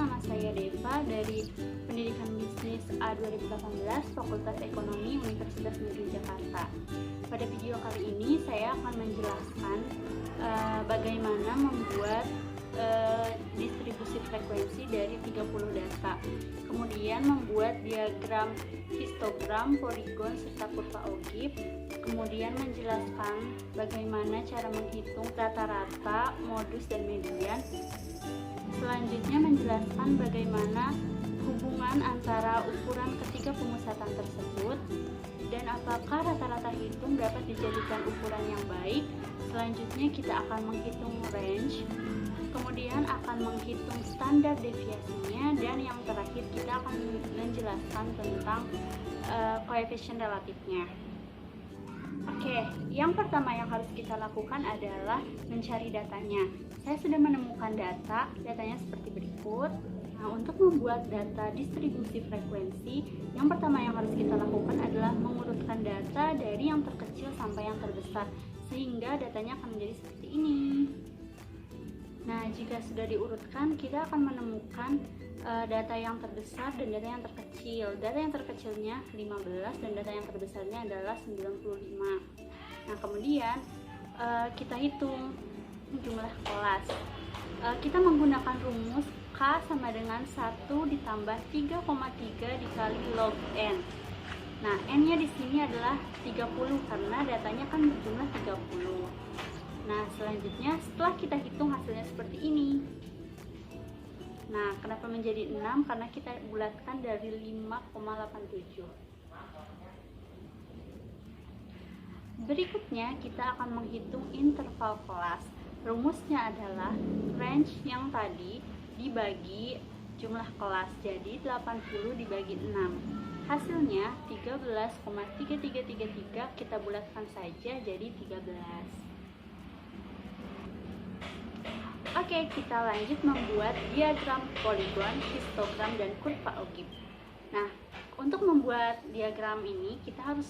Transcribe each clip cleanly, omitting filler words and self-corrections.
nama saya Deva dari Pendidikan Bisnis A 2018 Fakultas Ekonomi Universitas Negeri Jakarta. Pada video kali ini saya akan menjelaskan bagaimana membuat distribusi frekuensi dari 30 data, kemudian membuat diagram histogram, poligon, serta kurva Ogive, kemudian menjelaskan bagaimana cara menghitung rata-rata, modus, dan median. Selanjutnya menjelaskan bagaimana hubungan antara ukuran ketiga pemusatan tersebut dan apakah rata-rata hitung dapat dijadikan ukuran yang baik. Selanjutnya kita akan menghitung range, kemudian akan menghitung standar deviasinya, dan yang terakhir kita akan menjelaskan tentang koefisien relatifnya. Oke, yang pertama yang harus kita lakukan adalah mencari datanya. Saya sudah menemukan datanya seperti berikut. Nah, untuk membuat data distribusi frekuensi, yang pertama yang harus kita lakukan adalah mengurutkan data dari yang terkecil sampai yang terbesar, sehingga datanya akan menjadi seperti ini. Nah, jika sudah diurutkan, kita akan menemukan data yang terbesar dan data yang terkecil. Data yang terkecilnya 15 dan data yang terbesarnya adalah 95. Nah, kemudian kita hitung jumlah kelas. Kita menggunakan rumus K sama dengan 1 ditambah 3,3 dikali log N. Nah, N-nya di sini adalah 30 karena datanya kan berjumlah 30. Nah, selanjutnya setelah kita hitung hasilnya seperti ini. Nah, kenapa menjadi 6? Karena kita bulatkan dari 5,87. Berikutnya kita akan menghitung interval kelas. Rumusnya adalah range yang tadi dibagi jumlah kelas, jadi 80 dibagi 6. Hasilnya 13,3333, kita bulatkan saja jadi 13. Oke, kita lanjut membuat diagram poligon, histogram, dan kurva Ogive. Nah, untuk membuat diagram ini kita harus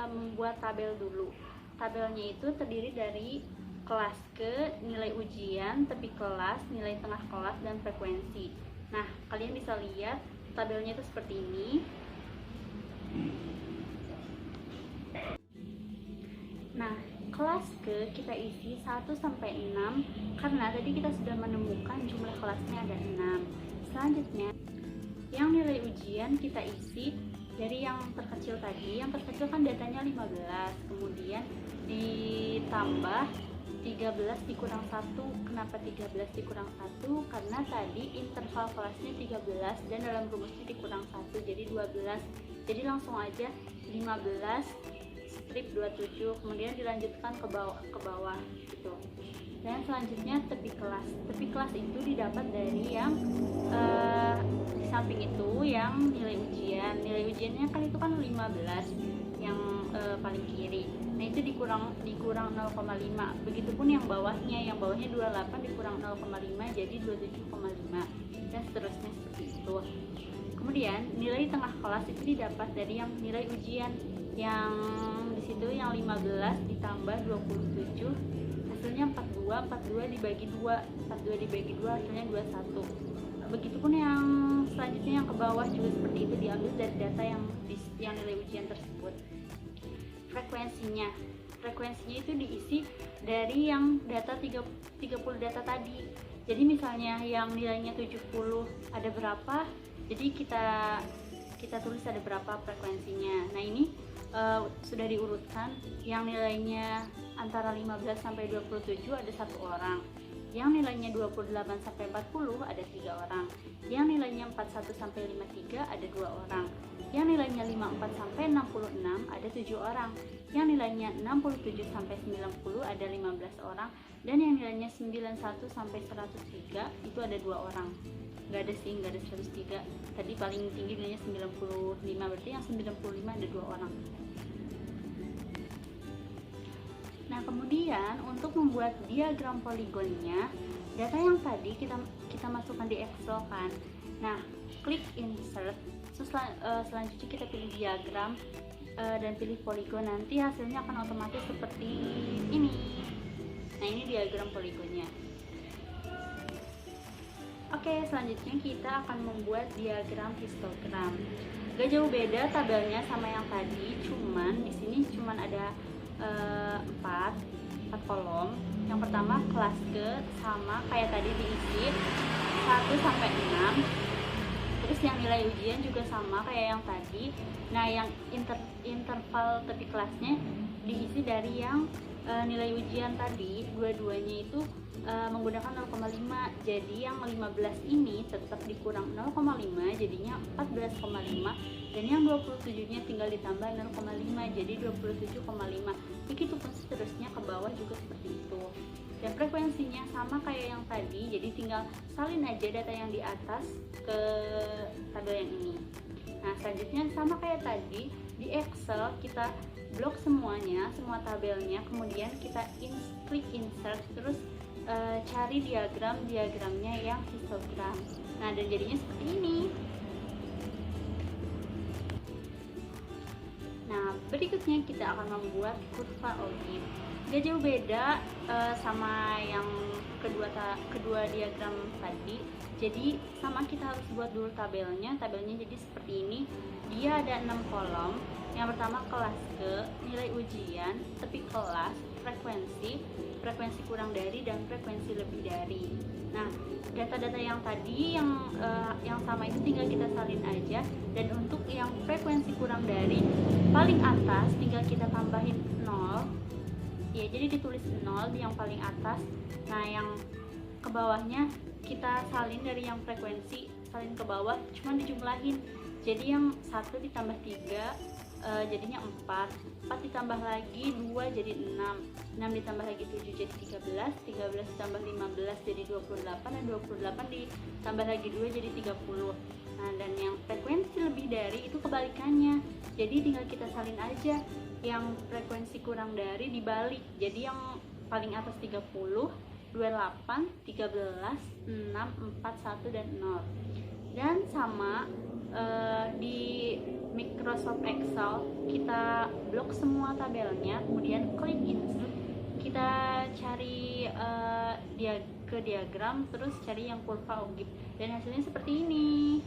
membuat tabel dulu. Tabelnya itu terdiri dari kelas ke, nilai ujian, tepi kelas, nilai tengah kelas, dan frekuensi. Nah, kalian bisa lihat tabelnya itu seperti ini. Nah, kelas ke kita isi 1 sampai 6 karena tadi kita sudah menemukan jumlah kelasnya ada 6. Selanjutnya, yang nilai ujian kita isi dari yang terkecil tadi. Yang terkecil kan datanya 15, kemudian ditambah 13 dikurang 1. Kenapa 13 dikurang 1? Karena tadi interval kelasnya 13 dan dalam rumusnya dikurang 1 jadi 12. Jadi langsung aja 15 strip 27, kemudian dilanjutkan ke bawah gitu. Dan selanjutnya tepi kelas. Tepi kelas itu didapat dari yang di samping itu yang nilai ujian. Nilai ujiannya kan itu kan 15 yang paling kiri. Nah, itu dikurang 0,5. Begitupun yang bawahnya 28 dikurang 0,5 jadi 27,5 dan seterusnya seperti itu. Kemudian nilai tengah kelas itu didapat dari yang nilai ujian yang di situ yang 15 ditambah 27 hasilnya 42 dibagi 2 hasilnya 21. Begitupun yang selanjutnya yang ke bawah juga seperti itu, diambil dari data yang nilai ujian tersebut. Frekuensinya itu diisi dari yang data 30 data tadi. Jadi misalnya yang nilainya 70 ada berapa, jadi kita tulis ada berapa frekuensinya. Nah, ini sudah diurutkan. Yang nilainya antara 15 sampai 27 ada 1 orang. Yang nilainya 28 sampai 40 ada 3 orang. Yang nilainya 41 sampai 53 ada 2 orang. Yang nilainya 54 sampai 66 ada 7 orang. Yang nilainya 67 sampai 90 ada 15 orang. Dan yang nilainya 91 sampai 103 itu ada 2 orang. Nggak ada 103. Tadi paling tinggi nilainya 95, berarti yang 95 ada 2 orang. Nah, kemudian untuk membuat diagram poligonnya, data yang tadi kita masukkan di Excel kan. Nah, klik insert, selanjutnya kita pilih diagram dan pilih poligon. Nanti hasilnya akan otomatis seperti ini. Nah, ini diagram poligonnya. Oke, selanjutnya kita akan membuat diagram histogram. Gak jauh beda tabelnya sama yang tadi, cuman di sini cuman ada 4 kolom. Yang pertama kelas ke, sama kayak tadi diisi 1 sampai 6. Terus yang nilai ujian juga sama kayak yang tadi. Nah, yang interval tepi kelasnya diisi dari yang nilai ujian tadi. Dua-duanya itu menggunakan 0,5. Jadi yang 15 ini tetap dikurang 0,5 jadinya 14,5, dan yang 27 nya tinggal ditambah 0,5 jadi 27,5. Begitu pun seterusnya ke bawah juga seperti itu. Dan frekuensinya sama kayak yang tadi, jadi tinggal salin aja data yang di atas ke tabel yang ini. Nah, selanjutnya sama kayak tadi, di Excel kita blok semuanya, semua tabelnya, kemudian kita klik insert, terus cari diagramnya yang histogram. Nah, dan jadinya seperti ini. Nah, berikutnya kita akan membuat kurva ogive. Gak jauh beda sama yang kedua diagram tadi. Jadi sama, kita harus buat dulu tabelnya. Tabelnya jadi seperti ini. Dia ada 6 kolom. Yang pertama kelas ke, nilai ujian, tepi kelas, frekuensi kurang dari, dan frekuensi lebih dari. Nah, data-data yang tadi yang sama itu tinggal kita salin aja. Dan untuk yang frekuensi kurang dari, paling atas tinggal kita tambahin 0. Ya, jadi ditulis 0 di yang paling atas. Nah, yang ke bawahnya kita salin dari yang frekuensi, salin ke bawah, cuman dijumlahin. Jadi yang 1 ditambah 3 jadinya 4 ditambah lagi 2 jadi 6 ditambah lagi 7 jadi 13 ditambah 15 jadi 28, dan 28 ditambah lagi 2 jadi 30. Nah, dan yang frekuensi lebih dari itu kebalikannya, jadi tinggal kita salin aja yang frekuensi kurang dari dibalik, jadi yang paling atas 30, 28, 13, 6, 4, 1, dan 0. Dan sama di Microsoft Excel kita blok semua tabelnya, kemudian klik insert, kita cari ke diagram, terus cari yang kurva ogive, dan hasilnya seperti ini.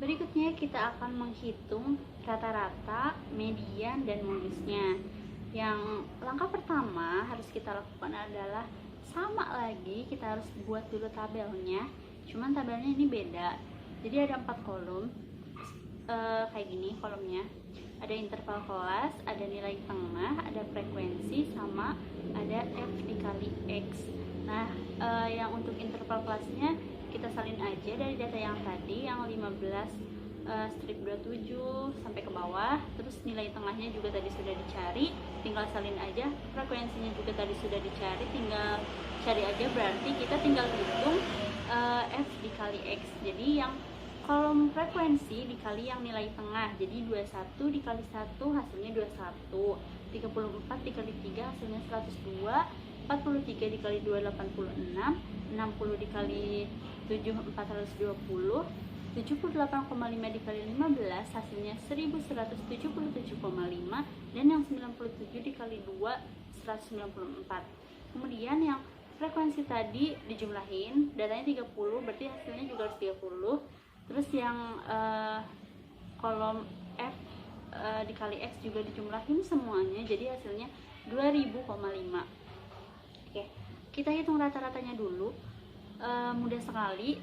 Berikutnya kita akan menghitung rata-rata, median, dan modusnya. Yang langkah pertama harus kita lakukan adalah sama lagi, kita harus buat dulu tabelnya, cuman tabelnya ini beda. Jadi ada 4 kolom kayak gini kolomnya. Ada interval kelas, ada nilai tengah, ada frekuensi, sama ada F dikali X. Nah, yang untuk interval kelasnya kita salin aja dari data yang tadi, yang 15 strip 27 sampai ke bawah. Terus nilai tengahnya juga tadi sudah dicari, tinggal salin aja. Frekuensinya juga tadi sudah dicari, tinggal cari aja. Berarti kita tinggal hitung F dikali X. Jadi yang kolom frekuensi dikali yang nilai tengah, jadi 21 dikali 1 hasilnya 21, 34 dikali 3 hasilnya 102, 43 dikali 2 86, 60 dikali 7 420, 78,5 dikali 15 hasilnya 1177,5, dan yang 97 dikali 2 194. Kemudian yang frekuensi tadi dijumlahin, datanya 30, berarti hasilnya juga harus 30. Terus yang kolom F dikali X juga dijumlahin semuanya, jadi hasilnya 2000,5. Oke, kita hitung rata-ratanya dulu. Mudah sekali.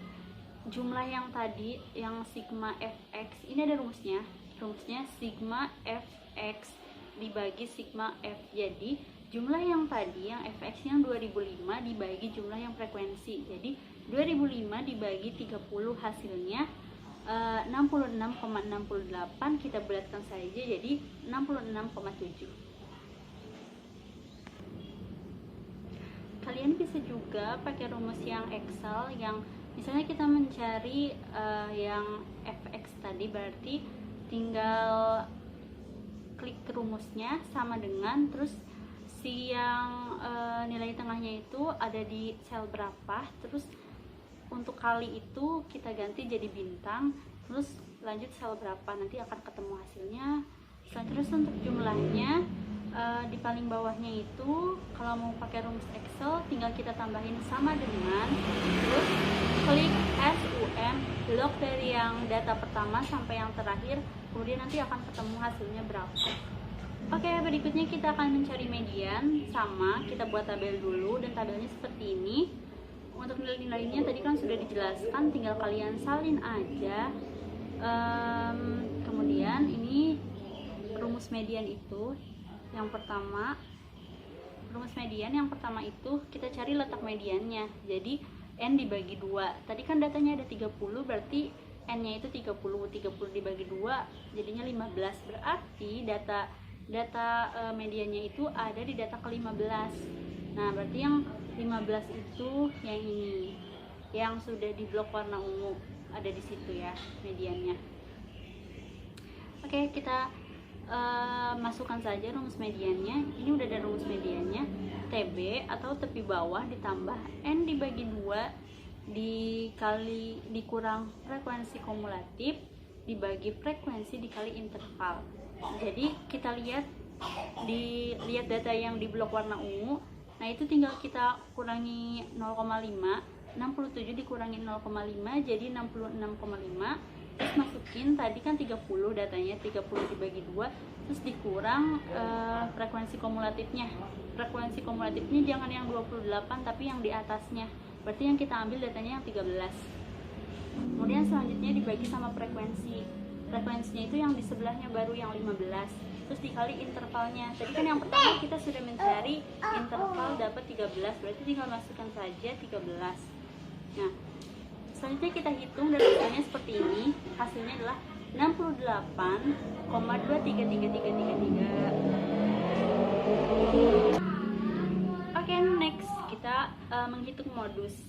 Jumlah yang tadi, yang sigma fx, ini ada rumusnya sigma fx dibagi sigma f. Jadi jumlah yang tadi, yang fx yang 2005 dibagi jumlah yang frekuensi, jadi 2005 dibagi 30 hasilnya 66,68. Kita bulatkan saja jadi 66,7. Kalian bisa juga pakai rumus yang Excel, yang misalnya kita mencari yang fx tadi, berarti tinggal klik rumusnya sama dengan, terus si yang nilai tengahnya itu ada di sel berapa, terus untuk kali itu kita ganti jadi bintang, terus lanjut sel berapa, nanti akan ketemu hasilnya. Terus untuk jumlahnya di paling bawahnya itu kalau mau pakai rumus Excel tinggal kita tambahin sama dengan, terus klik SUM, log dari yang data pertama sampai yang terakhir, kemudian nanti akan ketemu hasilnya berapa. Oke, berikutnya kita akan mencari median. Sama, kita buat tabel dulu, dan tabelnya seperti ini. Untuk nilai-nilainya tadi kan sudah dijelaskan, tinggal kalian salin aja. Kemudian ini rumus median itu yang pertama. Rumus median yang pertama itu kita cari letak mediannya. Jadi N dibagi 2. Tadi kan datanya ada 30, berarti N-nya itu 30. 30 dibagi 2 jadinya 15. Berarti data mediannya itu ada di data ke-15. Nah, berarti yang 15 itu yang ini, yang sudah di blok warna ungu, ada di situ ya mediannya. Oke, kita masukkan saja rumus mediannya. Ini udah ada rumus mediannya. TB atau tepi bawah ditambah N dibagi 2 dikurang frekuensi kumulatif dibagi frekuensi dikali interval. Jadi kita lihat data yang di blok warna ungu. Nah, itu tinggal kita kurangi 0,5. 67 dikurangi 0,5 jadi 66,5. Terus masukin tadi kan 30 datanya, 30 dibagi 2, terus dikurang frekuensi kumulatifnya. Frekuensi kumulatifnya jangan yang 28 tapi yang di atasnya. Berarti yang kita ambil datanya yang 13. Kemudian selanjutnya dibagi sama frekuensi. Frekuensinya itu yang di sebelahnya baru yang 15. Terus dikali intervalnya. Tadi kan yang pertama kita sudah mencari interval dapat 13, berarti tinggal masukkan saja 13. Nah, selanjutnya kita hitung dan hasilnya seperti ini. Hasilnya adalah 68,2333333. Oke, next kita menghitung modus.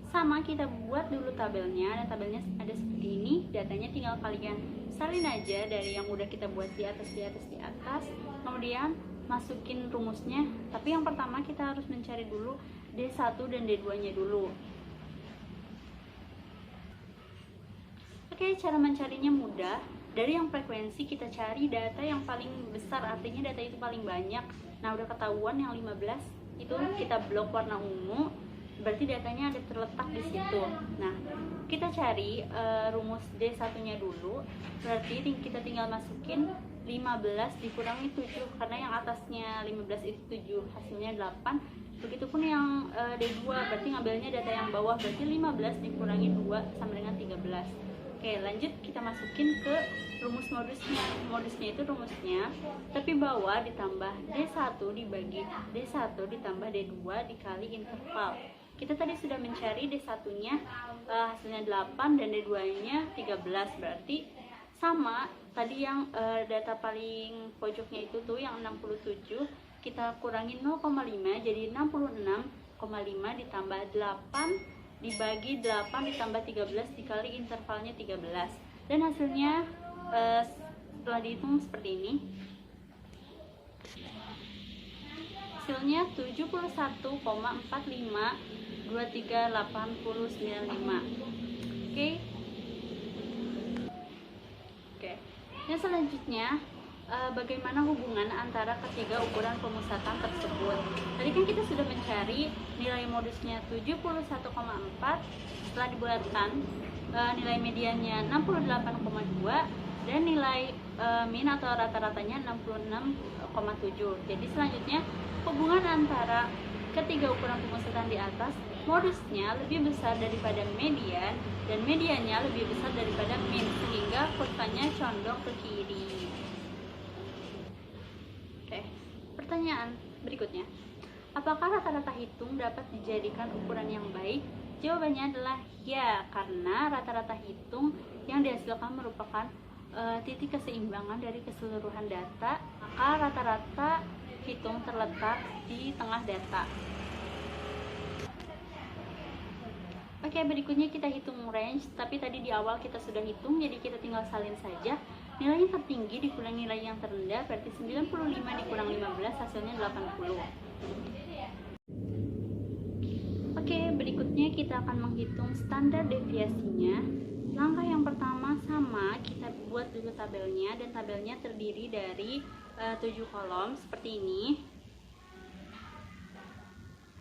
Sama, kita buat dulu tabelnya, dan tabelnya ada seperti ini. Datanya tinggal kalian salin aja dari yang udah kita buat di atas. Kemudian masukin rumusnya. Tapi yang pertama kita harus mencari dulu D1 dan D2 nya dulu. Oke, cara mencarinya mudah. Dari yang frekuensi kita cari data yang paling besar, artinya data itu paling banyak. Nah, udah ketahuan yang 15 itu kita blok warna ungu, berarti datanya ada terletak di situ. Nah, kita cari rumus D1 nya dulu. Berarti kita tinggal masukin 15 dikurangi 7, karena yang atasnya 15 itu 7, hasilnya 8. Begitupun yang D2, berarti ngambilnya data yang bawah, berarti 15 dikurangi 2 sama dengan 13. Oke, lanjut kita masukin ke rumus modusnya. Modusnya itu rumusnya tepi bawah ditambah D1 dibagi D1 ditambah D2 dikali interval. Kita tadi sudah mencari D1 nya hasilnya 8 dan D2 nya 13, berarti sama tadi yang data paling pojoknya itu tuh yang 67, kita kurangi 0,5 jadi 66,5 ditambah 8 dibagi 8 ditambah 13 dikali intervalnya 13, dan hasilnya setelah dihitung seperti ini. Hasilnya 71,45238095. Oke. Yang selanjutnya, bagaimana hubungan antara ketiga ukuran pemusatan tersebut. Tadi kan kita sudah mencari nilai modusnya 71,4, setelah dibulatkan nilai mediannya 68,2 dan nilai min atau rata-ratanya 66,7. Jadi selanjutnya hubungan antara ketiga ukuran pemusatan di atas, modusnya lebih besar daripada median dan mediannya lebih besar daripada min, sehingga kurvanya condong ke kiri. Pertanyaan berikutnya, apakah rata-rata hitung dapat dijadikan ukuran yang baik? Jawabannya adalah ya, karena rata-rata hitung yang dihasilkan merupakan titik keseimbangan dari keseluruhan data, maka rata-rata hitung terletak di tengah data. Oke, berikutnya kita hitung range, tapi tadi di awal kita sudah hitung, jadi kita tinggal salin saja. Nilai yang tertinggi dikurang nilai yang terendah, berarti 95 dikurang 15, hasilnya 80. Oke, berikutnya kita akan menghitung standar deviasinya. Langkah yang pertama sama, kita buat dulu tabelnya, dan tabelnya terdiri dari 7 kolom seperti ini.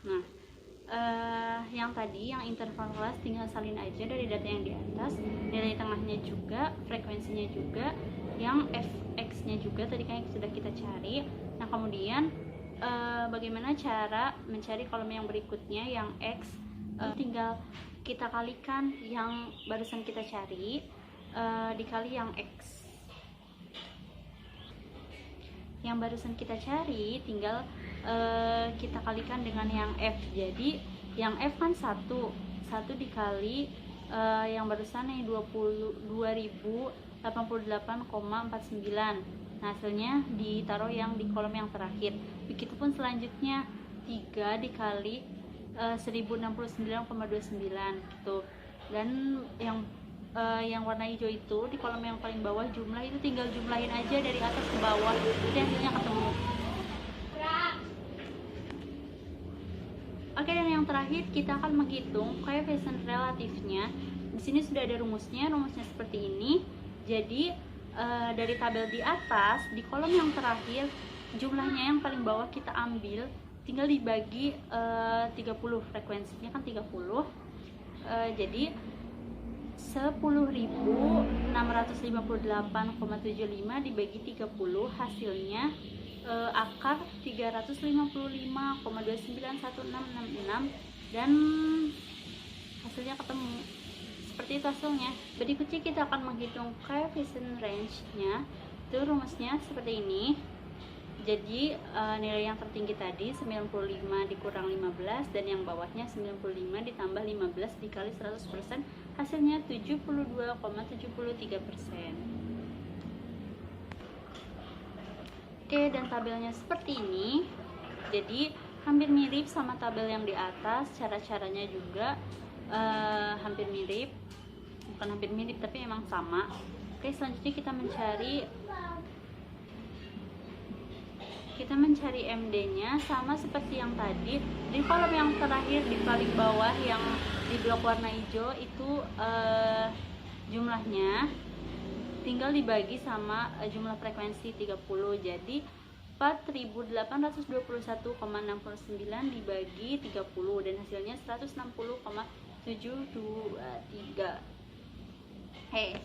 Nah, yang tadi, yang interval kelas tinggal salin aja dari data yang di atas, nilai tengahnya juga, frekuensinya juga, yang fx-nya juga tadi kan sudah kita cari. Nah, kemudian bagaimana cara mencari kolom yang berikutnya, yang x, tinggal kita kalikan yang barusan kita cari dikali yang x. Yang barusan kita cari tinggal kita kalikan dengan yang f. Jadi yang f kan 1 dikali yang barusan yang 2088,49. Nah, hasilnya ditaruh yang di kolom yang terakhir. Begitupun selanjutnya 3 dikali 1069,29 gitu. Dan yang warna hijau itu di kolom yang paling bawah, jumlah itu tinggal jumlahin aja dari atas ke bawah, jadi hasilnya ketemu. Oke, dan yang terakhir kita akan menghitung koefisien relatifnya. Di sini sudah ada rumusnya seperti ini. Jadi dari tabel di atas, di kolom yang terakhir jumlahnya yang paling bawah kita ambil, tinggal dibagi 30, frekuensinya kan 30. Jadi 10.658,75 dibagi 30, hasilnya akar 355,291666, dan hasilnya ketemu. Seperti itu hasilnya. Berikutnya kita akan menghitung koefisien range-nya. Itu rumusnya seperti ini. Jadi nilai yang tertinggi tadi 95 dikurang 15, dan yang bawahnya 95 ditambah 15 dikali 100%, hasilnya 72,73%. Oke, dan tabelnya seperti ini. Jadi hampir mirip sama tabel yang di atas, cara-caranya juga hampir mirip, bukan hampir mirip tapi memang sama. Oke, selanjutnya kita mencari MD-nya sama seperti yang tadi. Di kolom yang terakhir di paling bawah yang di blok warna hijau itu jumlahnya tinggal dibagi sama jumlah frekuensi 30. Jadi 4.821,69 dibagi 30, dan hasilnya 160,723.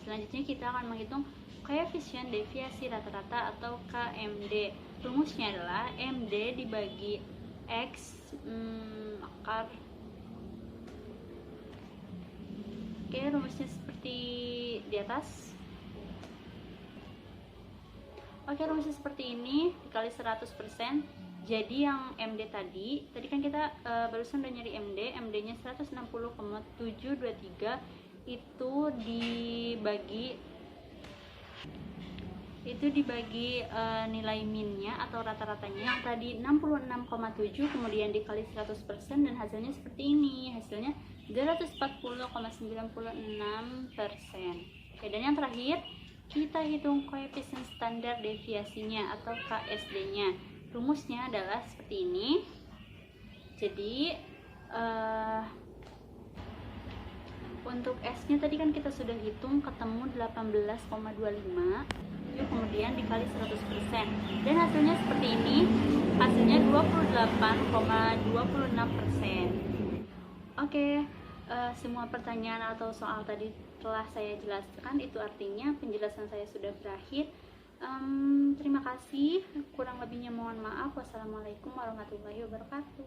Selanjutnya kita akan menghitung koefisien deviasi rata-rata atau KMD. Rumusnya adalah MD dibagi X akar. Oke, rumusnya seperti di atas. Oke, rumusnya seperti ini, dikali 100%. Jadi yang MD tadi kan kita barusan udah nyari MD-nya 160,723, itu dibagi nilai minnya atau rata-ratanya yang tadi 66,7, kemudian dikali 100%, dan hasilnya seperti ini. Hasilnya 240,96%. Oke, dan yang terakhir kita hitung koefisien standar deviasinya atau KSD-nya. Rumusnya adalah seperti ini. Jadi untuk S-nya tadi kan kita sudah hitung, ketemu 18,25. Kemudian dikali 100%, dan hasilnya seperti ini. Hasilnya 28,26%. Oke, semua pertanyaan atau soal tadi telah saya jelaskan. Itu artinya penjelasan saya sudah berakhir. Terima kasih, kurang lebihnya mohon maaf. Wassalamualaikum warahmatullahi wabarakatuh.